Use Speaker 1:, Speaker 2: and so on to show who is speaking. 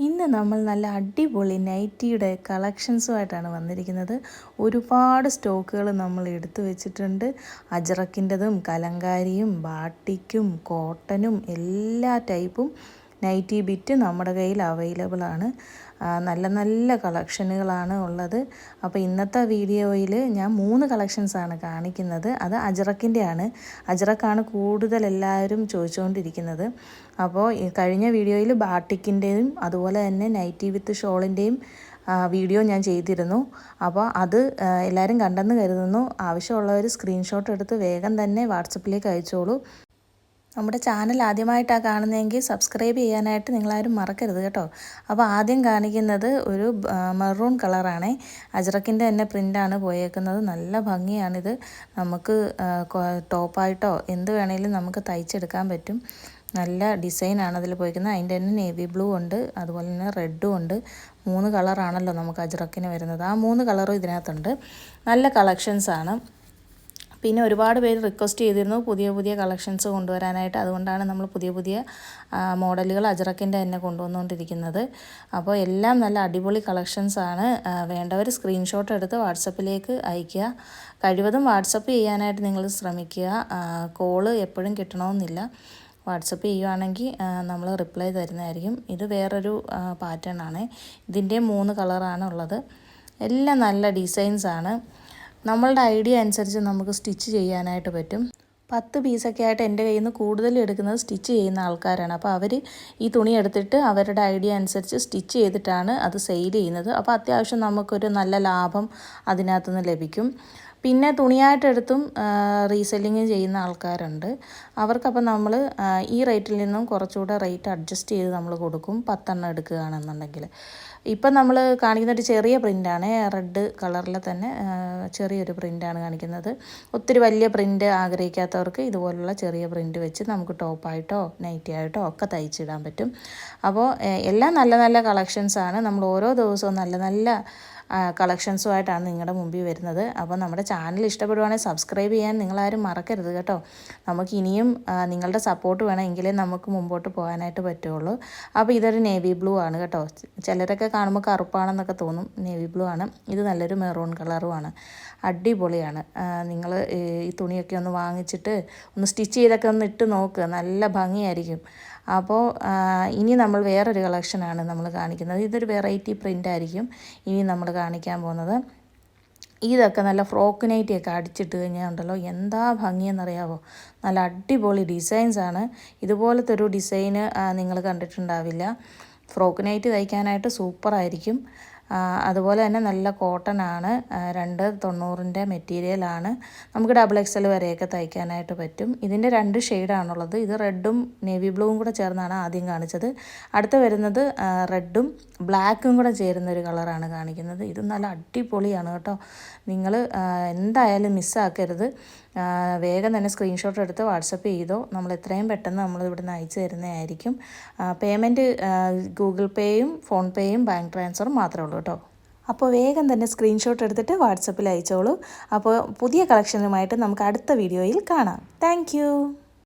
Speaker 1: ഇന്ന് നമ്മൾ നല്ല അടിപൊളി നൈറ്റിയുടെ കളക്ഷൻസുമായിട്ടാണ് വന്നിരിക്കുന്നത്. ഒരുപാട് സ്റ്റോക്കുകൾ നമ്മൾ എടുത്തു വെച്ചിട്ടുണ്ട്. അജ്രക്കിൻ്റെതും കലങ്കാരിയും ബാട്ടിക്കും കോട്ടനും എല്ലാ ടൈപ്പും നൈറ്റി ബിറ്റ് നമ്മുടെ കയ്യിൽ അവൈലബിൾ ആണ്. നല്ല നല്ല കളക്ഷനുകളാണ് ഉള്ളത്. അപ്പോൾ ഇന്നത്തെ വീഡിയോയിൽ ഞാൻ 3 കളക്ഷൻസാണ് കാണിക്കുന്നത്. അത് അജ്രക്കിൻ്റെയാണ്. അജ്രക്കാണ് കൂടുതൽ എല്ലാവരും ചോദിച്ചുകൊണ്ടിരിക്കുന്നത്. അപ്പോൾ കഴിഞ്ഞ വീഡിയോയിൽ ബാട്ടിക്കിൻ്റെയും അതുപോലെ തന്നെ നൈറ്റി വിത്ത് ഷോളിൻ്റെയും വീഡിയോ ഞാൻ ചെയ്തിരുന്നു. അപ്പോൾ അത് എല്ലാവരും കണ്ടെന്ന് കരുതുന്നു. ആവശ്യമുള്ളവർ സ്ക്രീൻഷോട്ട് എടുത്ത് വേഗം തന്നെ വാട്സപ്പിലേക്ക് അയച്ചോളൂ. നമ്മുടെ ചാനൽ ആദ്യമായിട്ടാണ് കാണുന്നതെങ്കിൽ സബ്സ്ക്രൈബ് ചെയ്യാനായിട്ട് നിങ്ങളാരും മറക്കരുത് കേട്ടോ. അപ്പോൾ ആദ്യം കാണിക്കുന്നത് ഒരു മെറൂൺ കളറാണ്. അജ്രക്കിൻ്റെ തന്നെ പ്രിൻ്റാണ് പോയേക്കുന്നത്. നല്ല ഭംഗിയാണിത്. നമുക്ക് ടോപ്പായിട്ടോ എന്ത് വേണമെങ്കിലും നമുക്ക് തയ്ച്ചെടുക്കാൻ പറ്റും. നല്ല ഡിസൈനാണ് അതിൽ പോയിരിക്കുന്നത്. അതിൻ്റെ തന്നെ നേവി ബ്ലൂ ഉണ്ട്, അതുപോലെ തന്നെ റെഡും ഉണ്ട്. 3 കളറാണല്ലോ നമുക്ക് അജ്രക്കിന് വരുന്നത്. ആ 3 കളറും ഇതിനകത്തുണ്ട്. നല്ല കളക്ഷൻസാണ്. പിന്നെ ഒരുപാട് പേര് റിക്വസ്റ്റ് ചെയ്തിരുന്നു പുതിയ പുതിയ കളക്ഷൻസ് കൊണ്ടുവരാനായിട്ട്. അതുകൊണ്ടാണ് നമ്മൾ പുതിയ പുതിയ മോഡലുകൾ അജ്രക്കിൻ്റെ തന്നെ കൊണ്ടുവന്നുകൊണ്ടിരിക്കുന്നത്. അപ്പോൾ എല്ലാം നല്ല അടിപൊളി കളക്ഷൻസാണ്. വേണ്ടവർ സ്ക്രീൻഷോട്ട് എടുത്ത് വാട്സപ്പിലേക്ക് അയയ്ക്കുക. കഴിവതും വാട്സപ്പ് ചെയ്യാനായിട്ട് നിങ്ങൾ ശ്രമിക്കുക. കോള് എപ്പോഴും കിട്ടണമെന്നില്ല. വാട്സപ്പ് ചെയ്യുവാണെങ്കിൽ നമ്മൾ റിപ്ലൈ തരുന്നതായിരിക്കും. ഇത് വേറൊരു പാറ്റേൺ ആണ്. ഇതിൻ്റെ 3 കളറാണ് ഉള്ളത്. എല്ലാം നല്ല ഡിസൈൻസാണ്. നമ്മളുടെ ഐഡിയ അനുസരിച്ച് നമുക്ക് സ്റ്റിച്ച് ചെയ്യാനായിട്ട് പറ്റും. 10 പീസൊക്കെ ആയിട്ട് എൻ്റെ കയ്യിൽ നിന്ന് കൂടുതൽ എടുക്കുന്നത് സ്റ്റിച്ച് ചെയ്യുന്ന ആൾക്കാരാണ്. അപ്പോൾ അവർ ഈ തുണി എടുത്തിട്ട് അവരുടെ ഐഡിയ അനുസരിച്ച് സ്റ്റിച്ച് ചെയ്തിട്ടാണ് അത് സെയിൽ ചെയ്യുന്നത്. അപ്പോൾ അത്യാവശ്യം നമുക്കൊരു നല്ല ലാഭം അതിനകത്തുനിന്ന് ലഭിക്കും. പിന്നെ തുണിയായിട്ടെടുത്തും റീസെല്ലിങ് ചെയ്യുന്ന ആൾക്കാരുണ്ട്. അവർക്കപ്പോൾ നമ്മൾ ഈ റേറ്റിൽ നിന്നും കുറച്ചുകൂടെ റേറ്റ് അഡ്ജസ്റ്റ് ചെയ്ത് നമ്മൾ കൊടുക്കും 10 എണ്ണം എടുക്കുകയാണെന്നുണ്ടെങ്കിൽ. ഇപ്പം നമ്മൾ കാണിക്കുന്ന ഒരു ചെറിയ പ്രിൻ്റാണ്. റെഡ് കളറിൽ തന്നെ ചെറിയൊരു പ്രിൻ്റാണ് കാണിക്കുന്നത്. ഒത്തിരി വലിയ പ്രിൻ്റ് ആഗ്രഹിക്കാത്തവർക്ക് ഇതുപോലുള്ള ചെറിയ പ്രിൻ്റ് വെച്ച് നമുക്ക് ടോപ്പായിട്ടോ നൈറ്റി ആയിട്ടോ ഒക്കെ തയ്ച്ചിടാൻ പറ്റും. അപ്പോൾ എല്ലാം നല്ല നല്ല കളക്ഷൻസാണ്. നമ്മൾ ഓരോ ദിവസവും നല്ല നല്ല കളക്ഷൻസുമായിട്ടാണ് നിങ്ങളുടെ മുമ്പിൽ വരുന്നത്. അപ്പോൾ നമ്മുടെ ചാനൽ ഇഷ്ടപ്പെടുവാണെങ്കിൽ സബ്സ്ക്രൈബ് ചെയ്യാൻ നിങ്ങളാരും മറക്കരുത് കേട്ടോ. നമുക്ക് ഇനിയും നിങ്ങളുടെ സപ്പോർട്ട് വേണമെങ്കിലേ നമുക്ക് മുമ്പോട്ട് പോകാനായിട്ട് പറ്റുള്ളൂ. അപ്പോൾ ഇതൊരു നേവി ബ്ലൂ ആണ് കേട്ടോ. ചിലരൊക്കെ കാണുമ്പോൾ കറുപ്പാണെന്നൊക്കെ തോന്നും. നേവി ബ്ലൂ ആണ്. ഇത് നല്ലൊരു മെറൂൺ കളറുമാണ്. അടിപൊളിയാണ്. നിങ്ങൾ ഈ തുണിയൊക്കെ ഒന്ന് വാങ്ങിച്ചിട്ട് ഒന്ന് സ്റ്റിച്ച് ചെയ്തൊക്കെ ഒന്ന് ഇട്ട് നോക്കുക. നല്ല ഭംഗിയായിരിക്കും. അപ്പോൾ ഇനി നമ്മൾ വേറൊരു കളക്ഷനാണ് നമ്മൾ കാണിക്കുന്നത്. ഇതൊരു വെറൈറ്റി പ്രിൻ്റ് ആയിരിക്കും ഇനി നമ്മൾ കാണിക്കാൻ പോകുന്നത്. ഇതൊക്കെ നല്ല ഫ്രോക്ക് നൈറ്റിയൊക്കെ അടിച്ചിട്ട് കഴിഞ്ഞാൽ ഉണ്ടല്ലോ എന്താ ഭംഗിയെന്നറിയാവോ. നല്ല അടിപൊളി ഡിസൈൻസാണ്. ഇതുപോലത്തെ ഒരു ഡിസൈന് നിങ്ങൾ കണ്ടിട്ടുണ്ടാവില്ല. ഫ്രോക്ക് നൈറ്റ് തയ്ക്കാനായിട്ട് സൂപ്പറായിരിക്കും. അതുപോലെ തന്നെ നല്ല കോട്ടൺ ആണ്. 290ൻ്റെ മെറ്റീരിയലാണ്. നമുക്ക് XXL വരെയൊക്കെ തയ്ക്കാനായിട്ട് പറ്റും. ഇതിൻ്റെ 2 ഷെയ്ഡാണുള്ളത്. ഇത് റെഡും നേവി ബ്ലൂവും കൂടെ ചേർന്നാണ് ആദ്യം കാണിച്ചത്. അടുത്ത് വരുന്നത് റെഡും ബ്ലാക്കും കൂടെ ചേരുന്ന ഒരു കളറാണ് കാണിക്കുന്നത്. ഇത് നല്ല അടിപൊളിയാണ് കേട്ടോ. നിങ്ങൾ എന്തായാലും മിസ്സാക്കരുത്. വേഗം തന്നെ സ്ക്രീൻഷോട്ട് എടുത്ത് വാട്സപ്പ് ചെയ്തോ. നമ്മൾ എത്രയും പെട്ടെന്ന് നമ്മൾ ഇവിടുന്ന് അയച്ചു തരുന്നതായിരിക്കും. പേയ്മെൻറ്റ് ഗൂഗിൾ പേയും ഫോൺ പേയും ബാങ്ക് ട്രാൻസ്ഫറും മാത്രമേ ഉള്ളൂ കേട്ടോ. അപ്പോൾ വേഗം തന്നെ സ്ക്രീൻഷോട്ട് എടുത്തിട്ട് വാട്സപ്പിൽ അയച്ചോളൂ. അപ്പോൾ പുതിയ കളക്ഷനുമായിട്ട് നമുക്ക് അടുത്ത വീഡിയോയിൽ കാണാം. താങ്ക്